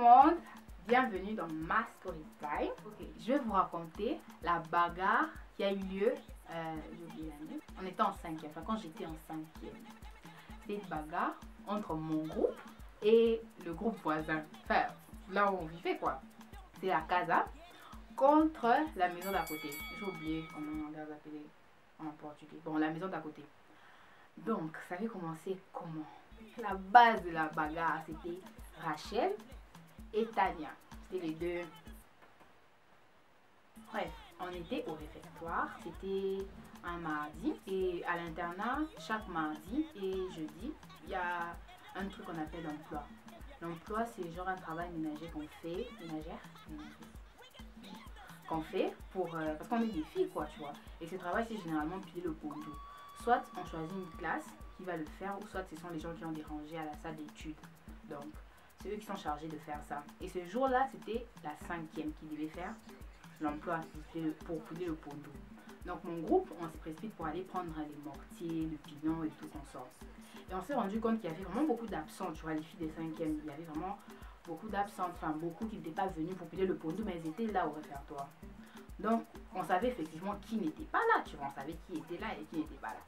monde, bienvenue dans ma story time. Ok, je vais vous raconter la bagarre qui a eu lieu, j'ai oublié l'année, on était en 5e, enfin quand j'étais en 5e. C'était une bagarre entre mon groupe et le groupe voisin, enfin là où on vivait quoi. C'est la casa contre la maison d'à côté. J'ai oublié comment on les appelait en portugais. Bon, la maison d'à côté. Donc, ça avait commencé comment? La base de la bagarre, c'était Rachel et Tania. C'était les deux. Bref, on était au réfectoire. C'était un mardi. Et à l'internat, chaque mardi et jeudi, il y a un truc qu'on appelle l'emploi. L'emploi, c'est genre un travail ménager qu'on fait. Qu'on fait pour parce qu'on est des filles quoi, tu vois. Et ce travail, c'est généralement plier le pondo. Soit on choisit une classe qui va le faire, ou soit ce sont les gens qui ont dérangé à la salle d'études. Donc, c'est eux qui sont chargés de faire ça. Et ce jour-là, c'était la 5e qui devait faire l'emploi pour plier le pondo. Donc, mon groupe, on se précipite pour aller prendre les mortiers, le pignon et tout qu'on sort. Et on s'est rendu compte qu'il y avait vraiment beaucoup d'absents, tu vois, les filles des 5e. Il y avait vraiment beaucoup d'absentes, enfin beaucoup qui n'étaient pas venus pour plier le pondo, mais elles étaient là au réfectoire. Donc, on savait effectivement qui n'était pas là, tu vois, on savait qui était là et qui n'était pas là.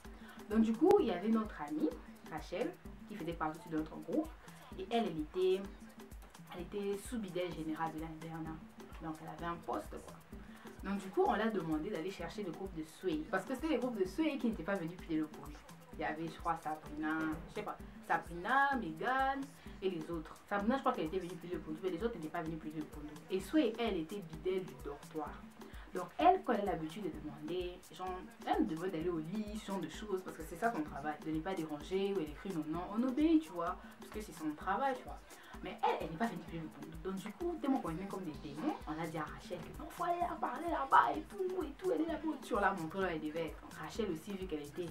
Donc, du coup, il y avait notre amie, Rachel, qui faisait partie de notre groupe, et elle était sous-bidelle générale de l'internat. Donc, elle avait un poste, quoi. Donc, du coup, on l'a demandé d'aller chercher le groupe de Sway, parce que c'était les groupes de Sway qui n'étaient pas venus plier le pondo. Il y avait, je crois, Sabrina, je sais pas, Sabrina, Megan et les autres. Sabrina, je crois qu'elle était venue plier le pondo, mais les autres n'étaient pas venus plier le pondo. Et Sway, elle était bidelle du dortoir. Donc elle, quand elle a l'habitude de demander, genre, elle demande d'aller au lit, ce genre de choses, parce que c'est ça son travail, de ne pas déranger, ou elle écrit non, on obéit, tu vois, parce que c'est son travail, tu vois. Mais elle n'est pas venue plier le pondo. Donc du coup, tellement qu'on est comme des démons, on a dit à Rachel que non, faut aller la parler là-bas et tout, elle est là sur la montre, là, elle devait être. Donc Rachel aussi, vu qu'elle était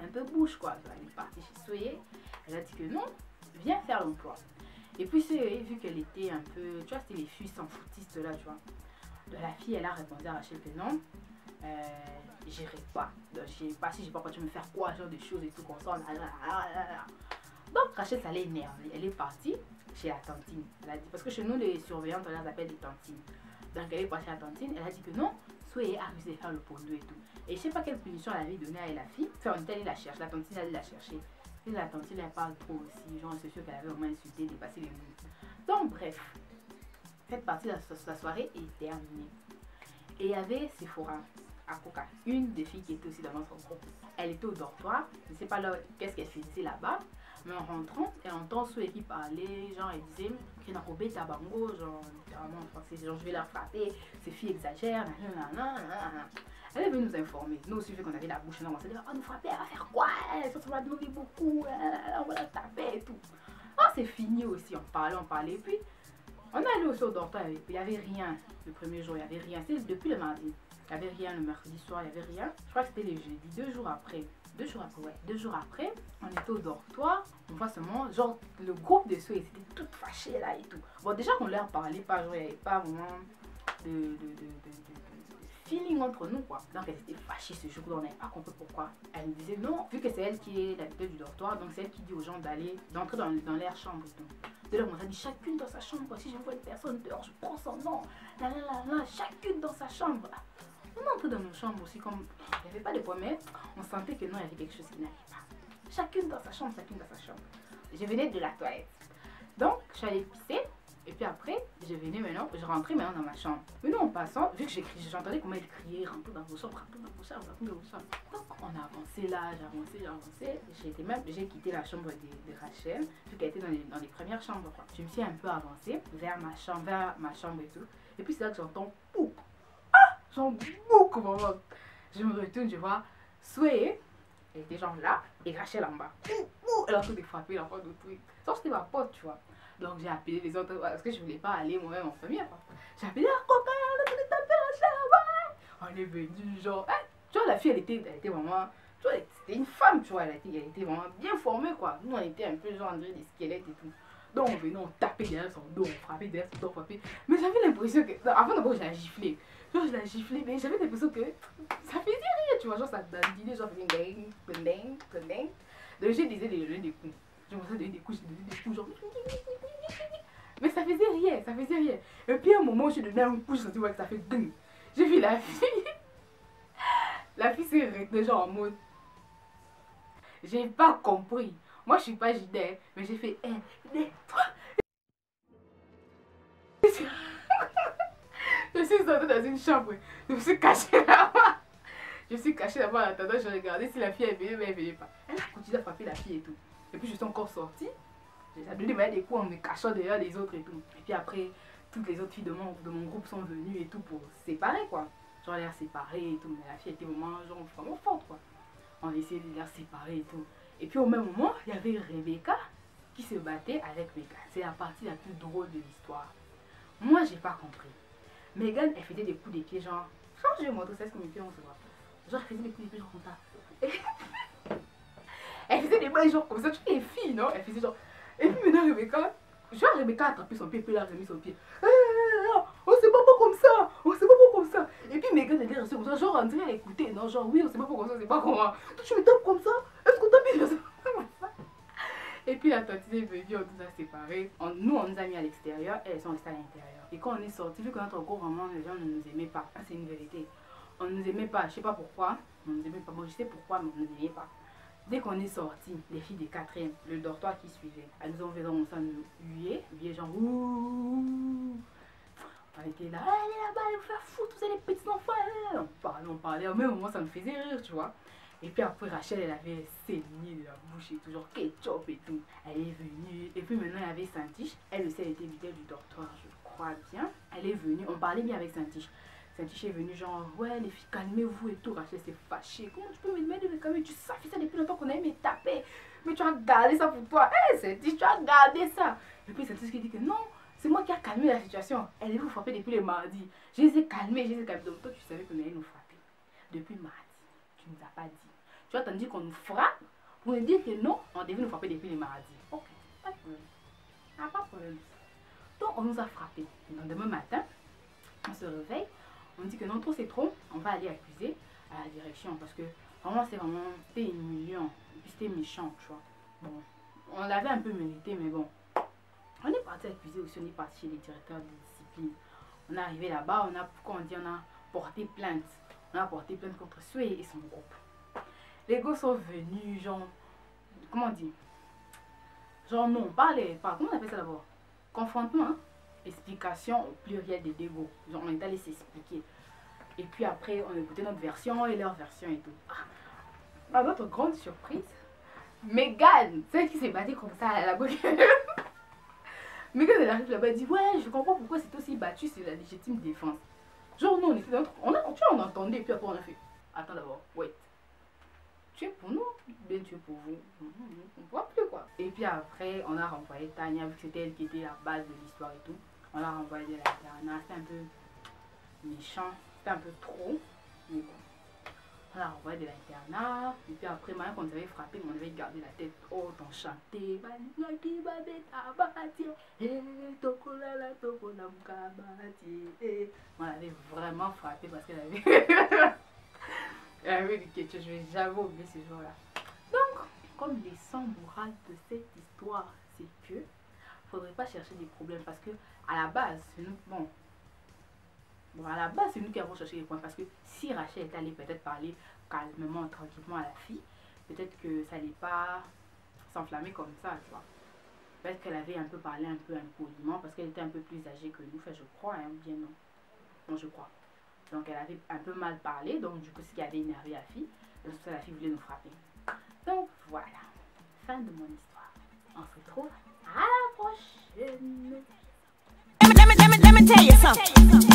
un peu bouche, quoi, elle est partie chez Soye, elle a dit que non, viens faire l'emploi. Et puis Soye, vu qu'elle était un peu, tu vois, c'était les filles sans foutistes là, tu vois. La fille, elle a répondu à Rachel que non, j'irai pas. Donc, j'irai pas si j'ai pas quoi, tu me faire quoi, genre de choses et tout comme ça. Donc, Rachel, ça l'énerve. Elle est partie chez la tantine. Elle a dit, parce que chez nous, les surveillantes, on les appelle des tantines. Donc, elle est partie chez la tantine. Elle a dit que non, soyez amusée de faire le pondo et tout. Et je sais pas quelle punition elle avait donnée à elle, la fille. Enfin, on est allé la chercher. La tantine, elle allait la chercher. Et la tantine, elle parle trop aussi. Genre, c'est sûr qu'elle avait vraiment insulté, dépassé les limites. Donc, bref. Cette partie de la soirée est terminée. Et il y avait Sephora à Coca, une des filles qui était aussi dans notre groupe. Elle était au dortoir, je ne sais pas qu'est-ce qu'elle faisait là-bas, mais en rentrant, elle entend ceux qui parlaient, genre elle disait qu'il n'a pas obéi tabango, genre littéralement en français, genre je vais la frapper, ces filles exagèrent, Elle est venue nous informer. Nous aussi, vu qu'on avait la bouche, on s'est dit, oh, nous frapper, elle va faire quoi? Ça va demander beaucoup, on va la taper et tout. Ah, c'est fini aussi, on parlait, et puis on est allé aussi au dortoir, il n'y avait rien le premier jour, il n'y avait rien. C'était depuis le mardi, il n'y avait rien le mercredi soir, il n'y avait rien. Je crois que c'était le jeudi, 2 jours après, on était au dortoir, on voit seulement, genre, le groupe de ceux, ils étaient toutes fâchés là et tout. Bon, déjà qu'on leur parlait pas, genre, il n'y avait pas vraiment de feeling entre nous, quoi. Donc, elles étaient fâchées ce jour-là, on n'avait pas compris pourquoi. Elle me disait non, vu que c'est elle qui est l'habitude du dortoir, donc c'est elle qui dit aux gens d'entrer dans leur chambre et tout. De là, on a dit chacune dans sa chambre. Si je vois une personne dehors, je prends son nom. Chacune dans sa chambre. On est entré dans nos chambres aussi, comme il n'y avait pas de problème, on sentait que non, il y avait quelque chose qui n'allait pas. Chacune dans sa chambre, Je venais de la toilette. Donc, je suis allée pisser. Et puis après, je rentrais maintenant dans ma chambre. Mais nous, en passant, vu que j'entendais comment elle criait, rentre dans vos chambres. Donc, on a avancé là, j'ai avancé. J'ai quitté la chambre de Rachel, vu qu'elle était dans les premières chambres, quoi. Je me suis un peu avancée vers ma chambre et tout. Et puis c'est là que j'entends pou. Ah! J'entends beaucoup, vraiment. Je me retourne, je vois Sway, elle était genre là, et Rachel en bas. Elle a en train de frapper l'enfant de truc. Sauf que c'était ma pote, tu vois. Donc j'ai appelé les autres parce que je voulais pas aller moi-même en première. J'ai appelé la copain, on est tapé là-bas. On est venu genre, hein? Tu vois, la fille elle était vraiment, tu vois, c'était une femme, tu vois, elle était vraiment bien formée quoi. Nous on était un peu genre des squelettes et tout. Donc on venait, on tapait derrière son dos, on frappait derrière son dos, on frappait. Mais j'avais l'impression que, avant d'abord je la giflais. Genre je la giflais, mais j'avais l'impression que ça faisait rire, tu vois, genre ça dandinait, genre faisait ding. Donc j'ai disais les coups. Je me faisais donner des coups, genre. Mais ça faisait faisait rien, ça faisait rien. Et puis à un moment, je suis donné un coup, je sentais que ça fait ding. J'ai vu la fille. La fille s'est arrêtée genre en mode. J'ai pas compris. Moi, je suis pas gidée, mais j'ai fait, toi. Je suis sortie dans une chambre. Je me suis cachée là-bas. Je suis cachée là-bas en attendant, je regardais si la fille est venue, mais elle venait pas. Elle a continué à frapper la fille et tout. Et puis je suis encore sortie. J'ai donné des coups en me cachant derrière les autres et tout. Et puis après, toutes les autres filles de mon groupe sont venues et tout pour se séparer quoi. Genre les séparer et tout. Mais la fille était vraiment, genre, vraiment forte quoi. On a essayé de les séparer et tout. Et puis au même moment, il y avait Rebecca qui se battait avec Megan. C'est la partie la plus drôle de l'histoire. Moi, j'ai pas compris. Megan, elle faisait des coups de pied, genre. Je vais montrer ça, ce que mes pieds on se voit. Genre, elle faisait des coups de pied, genre comme ça. Elle faisait des mains, genre comme ça. Tu sais, les filles, non? Elle faisait genre. Et puis maintenant, Rebecca a attrapé son pied, puis là, elle a remis son pied. On se bat pas comme ça, on se bat pas comme ça. Et puis Megan, elle est restée comme ça, genre, on dirait écouter, non, genre, oui, on se bat pas comme ça, c'est pas comment. Toi, tu me tapes comme ça, est-ce qu'on tape comme ça? Et puis la tante est venue, on nous a séparés. Nous, on nous a mis à l'extérieur, elles sont restées à l'intérieur. Et quand on est sortis, vu que notre cours, vraiment, les gens ne nous aimaient pas. C'est une vérité. On ne nous aimait pas, je sais pas pourquoi. On ne nous aimait pas. Bon, je sais pourquoi, mais on ne nous aimait pas. Dès qu'on est sortis, les filles des 4e, le dortoir qui suivait, elles nous ont fait comme ça, nous huer, genre ouh. On était là, allez là-bas, allez vous faire foutre, vous êtes les petits enfants. On parlait, au même moment, ça me faisait rire, tu vois. Et puis après, Rachel, elle avait saigné de la bouche et tout, genre ketchup et tout. Elle est venue. Et puis maintenant, il y avait Saint-Tiche. Elle aussi, elle était vitale du dortoir, je crois bien. Elle est venue, on parlait bien avec Saint-Tiche. Saint-Tiche est venue, genre, ouais, les filles, calmez-vous et tout. Rachel s'est fâchée. Comment tu peux me demander de me calmer? Tu sais ça depuis longtemps qu'on a aimé taper. Mais tu as gardé ça pour toi. Hé, Saint-Tiche, tu as gardé ça. Et puis Saint-Tiche qui dit que non, c'est moi qui a calmé la situation. Elle est vous frapper depuis le mardi. Je les ai calmés, je les ai calmés. Donc toi, tu savais qu'on allait nous frapper. Depuis mardi, tu ne nous as pas dit. Tu as entendu qu'on nous frappe pour nous dire que non, on devait nous frapper depuis le mardi. Ok, pas de problème. Ah, pas de problème. Donc, on nous a frappé. Et donc, demain matin, on se réveille. On dit que non, trop c'est trop. On va aller accuser à la direction. Parce que vraiment, c'était humiliant. Et puis, c'était méchant, tu vois. Bon, on l'avait un peu mérité, mais bon. On est parti accuser aussi. On est parti chez les directeurs de discipline. On est arrivé là-bas. On a porté plainte. On a porté plainte contre Sué et son groupe. Les gars sont venus, genre, comment on dit? Genre, non, pas, comment on appelle ça d'abord? Confrontement, hein? Explication au pluriel des deux gars. Genre, on est allé s'expliquer. Et puis après, on a écouté notre version et leur version et tout. À notre grande surprise, Megan, celle qui s'est battue comme ça à la gauche. Megan, elle arrive là-bas et dit, ouais, je comprends pourquoi c'est aussi battu, c'est la légitime défense. Genre, nous, on était dans on entendait, et puis après, on a fait, attends d'abord, wait. Tu es pour nous, bien tu es pour vous. On ne voit plus quoi. Et puis après, on a renvoyé Tania, vu que c'était elle qui était la base de l'histoire et tout. On l'a renvoyé de l'internat. C'était un peu méchant, c'était un peu trop. Mais bon, on l'a renvoyé de l'internat. Et puis après, maintenant qu'on nous avait frappé, on avait gardé la tête haute, on chantait. On l'avait vraiment frappé parce qu'elle avait. Oui, je vais jamais oublier ce jour-là. Donc, comme leçon morale de cette histoire, c'est que faudrait pas chercher des problèmes parce que à la base, c'est nous, à la base, c'est nous qui avons cherché les problèmes parce que si Rachel est allée peut-être parler calmement, tranquillement à la fille, peut-être que ça n'allait pas s'enflammer comme ça, tu vois. Peut-être qu'elle avait un peu parlé un peu impoliment parce qu'elle était un peu plus âgée que nous, enfin, je crois, hein, bien non. Non, je crois. Donc elle avait un peu mal parlé, donc du coup ce qui avait énervé la fille, donc ça la fille voulait nous frapper. Donc voilà, fin de mon histoire. On se retrouve à la prochaine. Let me tell you something.